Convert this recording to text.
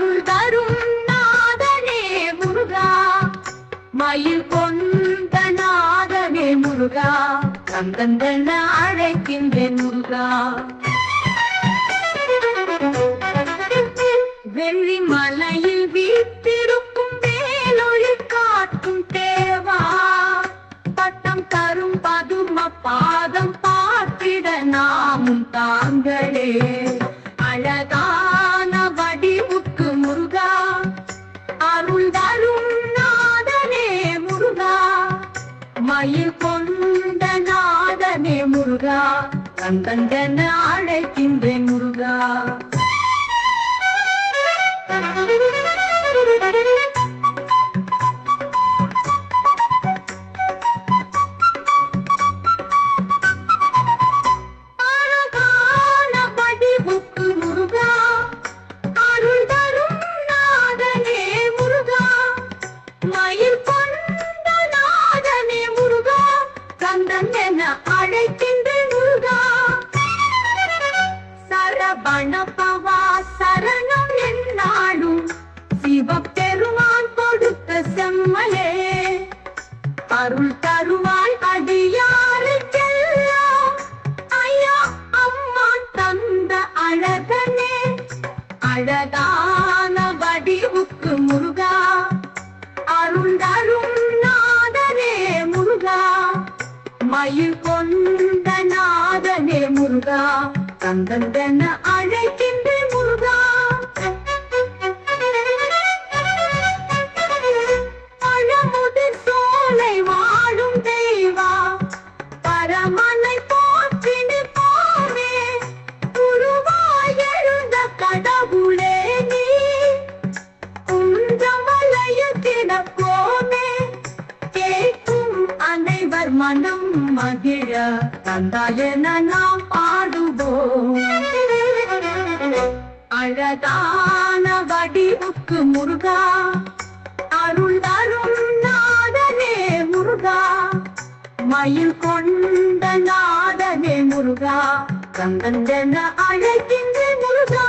அருள் தரும் நாதனே முருகா, மயில் கொண்ட நாதனே முருகா, கந்தந்தன அழைக்கின்றேன் முருகா. வெள்ளி மலையில் வீட்டிருக்கும் வேலொளி காட்டும் தேவா, பட்டம் தரும் பதும பாதம் பார்த்திட நாமும் தாங்களே. அழகான வடிவுக்கு முருகா, அருள் தரும் நாதனே முருகா, மயில் கொண்ட நாதனே முருகா, கந்தந்தன அழைக்கின்றேன் முருகா. சரவணபவா சரணம் என்னாலும் சிவபெருமான் கொடுத்த செம்மலே, அருள் தருவாய் அடியாருக்கெல்லாம் ஐயா அம்மா தந்த அழகனே. அழகான வடிவுக்கு முருகா, அருள் தரும் நாதனே முருகா, மயில் கொண்ட நாதனே முருகா, கந்தந்தன அழைக்கின்றேன் முருகா. பழமுதிர் சோலை வாழும் தெய்வா, பரமனை போற்றி நிற்போமே, குருவாய் எழுந்த கடவுளே நீ, குன்றமலையில் கிடப்போமே, கேட்கும் அனைவர் மனம் மகிழ தந்தாயென நாம் பாடுவோம். அழகான வடிவுக்கு முருகா, அருள் தரும் நாதனே முருகா, மயில் கொண்ட நாதனே முருகா, கந்தந்தன அழைக்கின்றேன் முருகா.